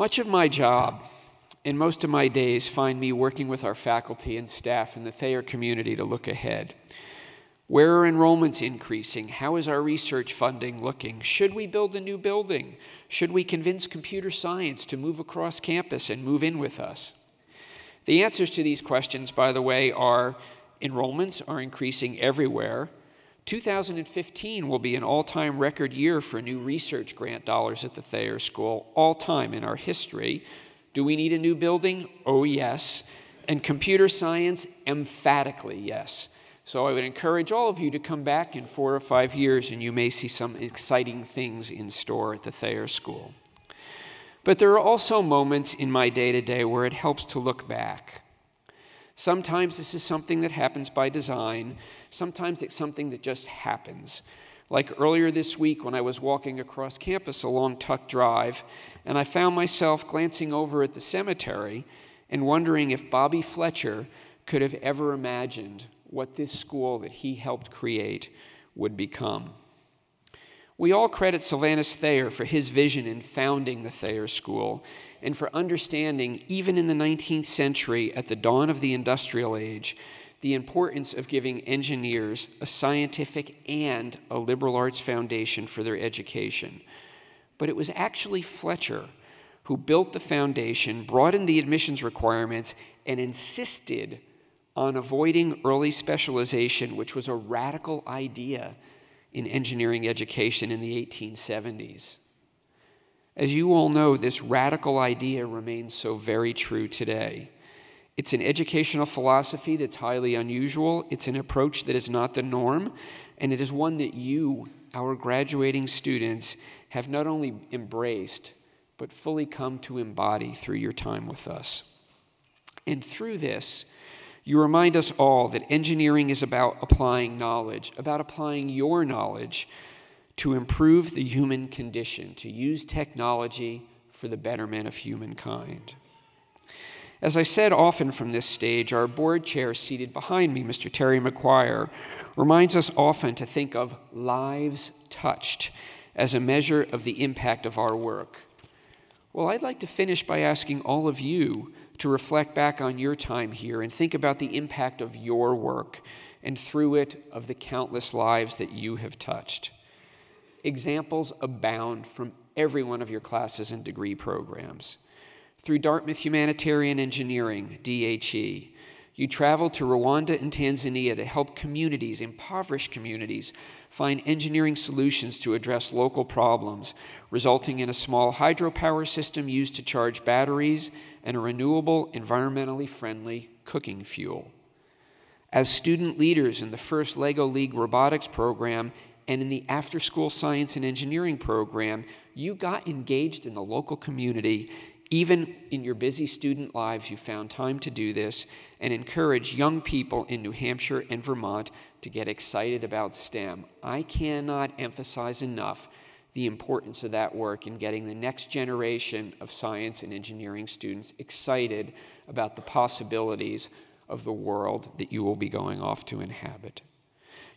Much of my job and most of my days find me working with our faculty and staff in the Thayer community to look ahead. Where are enrollments increasing? How is our research funding looking? Should we build a new building? Should we convince computer science to move across campus and move in with us? The answers to these questions, by the way, are enrollments are increasing everywhere. 2015 will be an all-time record year for new research grant dollars at the Thayer School, all-time in our history. Do we need a new building? Oh, yes. And computer science? Emphatically, yes. So I would encourage all of you to come back in 4 or 5 years and you may see some exciting things in store at the Thayer School. But there are also moments in my day-to-day where it helps to look back. Sometimes this is something that happens by design. Sometimes it's something that just happens. Like earlier this week when I was walking across campus along Tuck Drive, and I found myself glancing over at the cemetery and wondering if Bobby Fletcher could have ever imagined what this school that he helped create would become. We all credit Sylvanus Thayer for his vision in founding the Thayer School and for understanding, even in the 19th century, at the dawn of the industrial age, the importance of giving engineers a scientific and a liberal arts foundation for their education. But it was actually Fletcher who built the foundation, broadened the admissions requirements, and insisted on avoiding early specialization, which was a radical idea in engineering education in the 1870s. As you all know, this radical idea remains so very true today. It's an educational philosophy that's highly unusual. It's an approach that is not the norm, and it is one that you, our graduating students, have not only embraced, but fully come to embody through your time with us. And through this, you remind us all that engineering is about applying knowledge, about applying your knowledge to improve the human condition, to use technology for the betterment of humankind. As I said often from this stage, our board chair seated behind me, Mr. Terry McGuire, reminds us often to think of lives touched as a measure of the impact of our work. Well, I'd like to finish by asking all of you to reflect back on your time here and think about the impact of your work and through it of the countless lives that you have touched. Examples abound from every one of your classes and degree programs. Through Dartmouth Humanitarian Engineering, DHE, you traveled to Rwanda and Tanzania to help communities, impoverished communities, find engineering solutions to address local problems, resulting in a small hydropower system used to charge batteries and a renewable, environmentally friendly cooking fuel. As student leaders in the first LEGO League robotics program and in the after-school science and engineering program, you got engaged in the local community. Even in your busy student lives, you found time to do this and encourage young people in New Hampshire and Vermont to get excited about STEM. I cannot emphasize enough the importance of that work in getting the next generation of science and engineering students excited about the possibilities of the world that you will be going off to inhabit.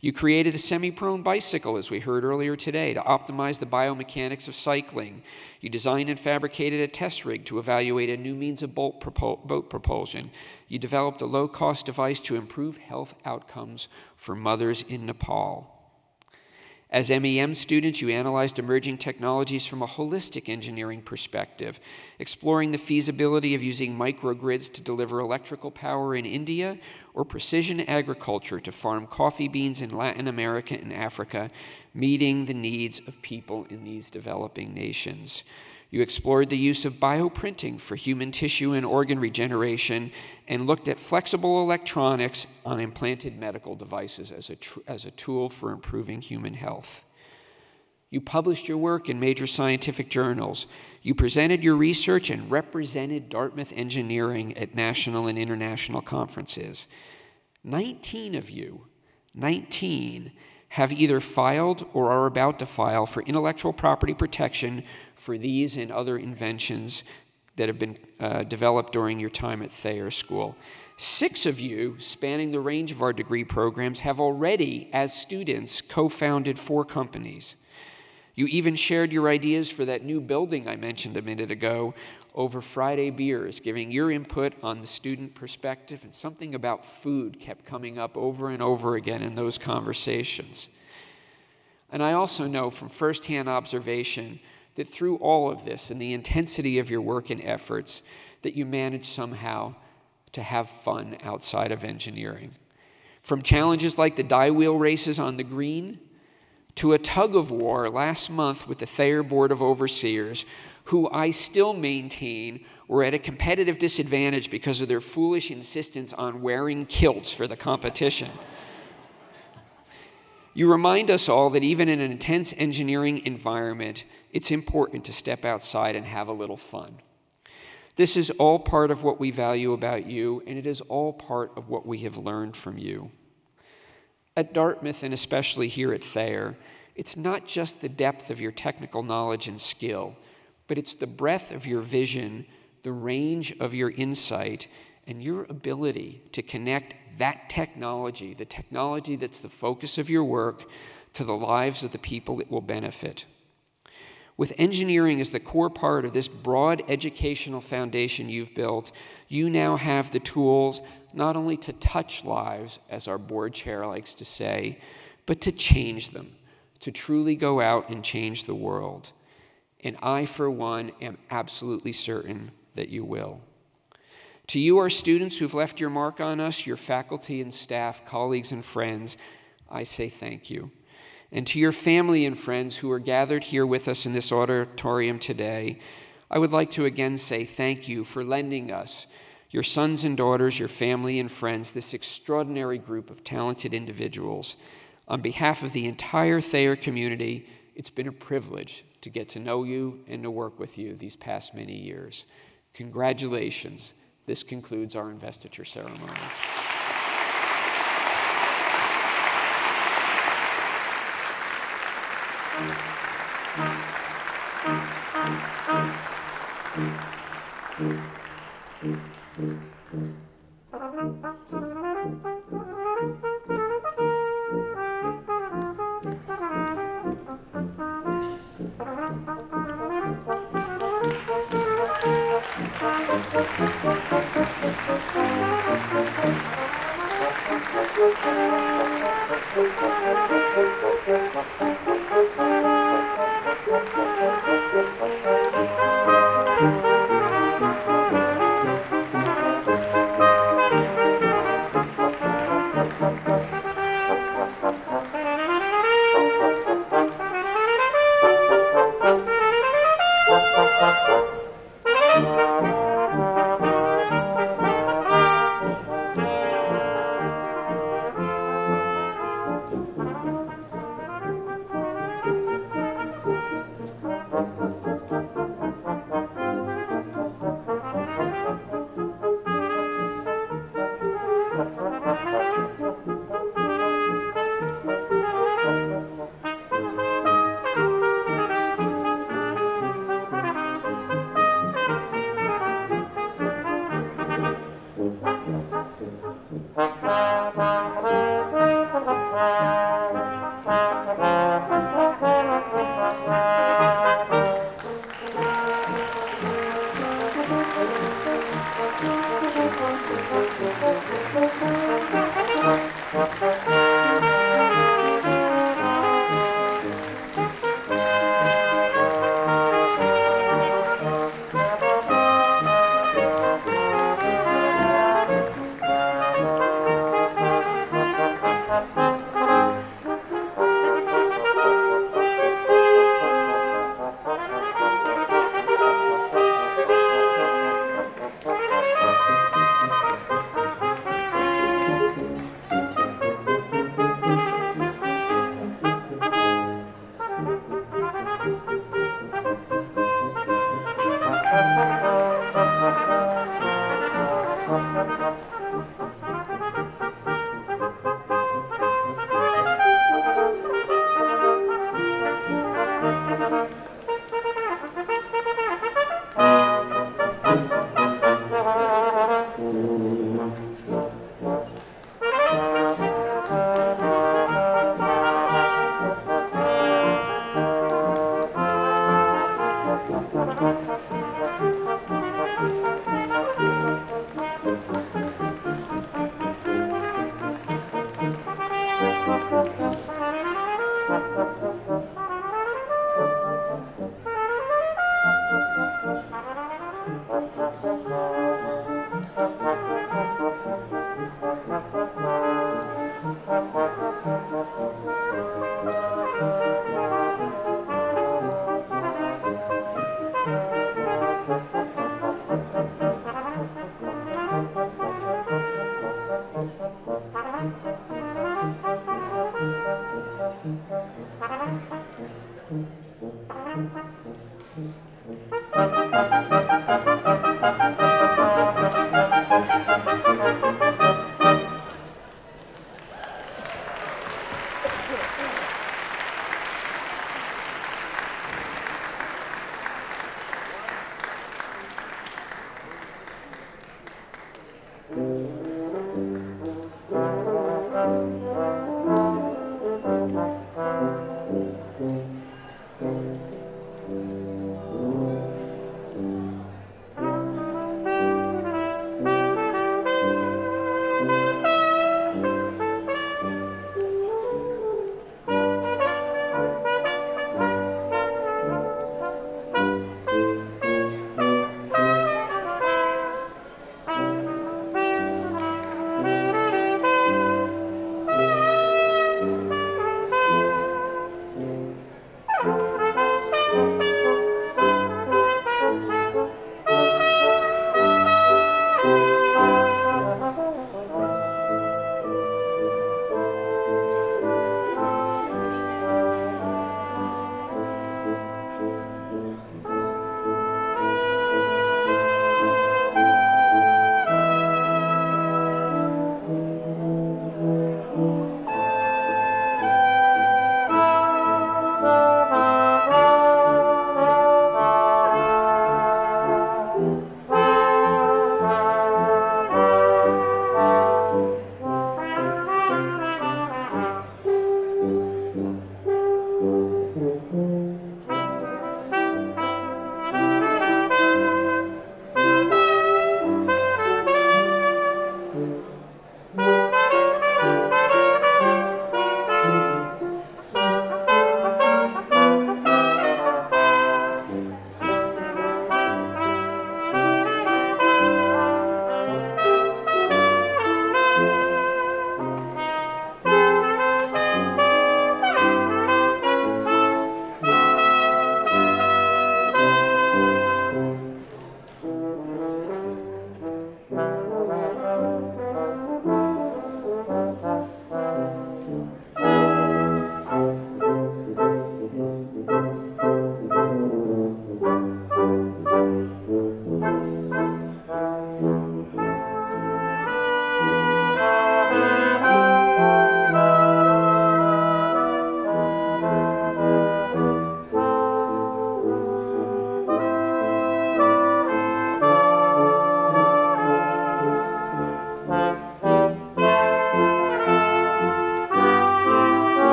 You created a semi-prone bicycle, as we heard earlier today, to optimize the biomechanics of cycling. You designed and fabricated a test rig to evaluate a new means of boat propulsion. You developed a low-cost device to improve health outcomes for mothers in Nepal. As MEM students, you analyzed emerging technologies from a holistic engineering perspective, exploring the feasibility of using microgrids to deliver electrical power in India or precision agriculture to farm coffee beans in Latin America and Africa, meeting the needs of people in these developing nations. You explored the use of bioprinting for human tissue and organ regeneration and looked at flexible electronics on implanted medical devices as a tool for improving human health. You published your work in major scientific journals. You presented your research and represented Dartmouth engineering at national and international conferences. 19 of you, 19, have either filed or are about to file for intellectual property protection for these and other inventions that have been developed during your time at Thayer School. 6 of you, spanning the range of our degree programs, have already, as students, co-founded 4 companies. You even shared your ideas for that new building I mentioned a minute ago, over Friday beers, giving your input on the student perspective, and something about food kept coming up over and over again in those conversations. And I also know from firsthand observation that through all of this and the intensity of your work and efforts, that you manage somehow to have fun outside of engineering. From challenges like the die wheel races on the green, to a tug of war last month with the Thayer Board of Overseers, who I still maintain were at a competitive disadvantage because of their foolish insistence on wearing kilts for the competition. You remind us all that even in an intense engineering environment, it's important to step outside and have a little fun. This is all part of what we value about you, and it is all part of what we have learned from you. At Dartmouth, and especially here at Thayer, it's not just the depth of your technical knowledge and skill, but it's the breadth of your vision, the range of your insight, and your ability to connect that technology, the technology that's the focus of your work, to the lives of the people it will benefit. With engineering as the core part of this broad educational foundation you've built, you now have the tools not only to touch lives, as our board chair likes to say, but to change them, to truly go out and change the world. And I, for one, am absolutely certain that you will. To you, our students who've left your mark on us, your faculty and staff, colleagues and friends, I say thank you. And to your family and friends who are gathered here with us in this auditorium today, I would like to again say thank you for lending us, your sons and daughters, your family and friends, this extraordinary group of talented individuals. On behalf of the entire Thayer community, it's been a privilege to get to know you and to work with you these past many years. Congratulations. This concludes our investiture ceremony.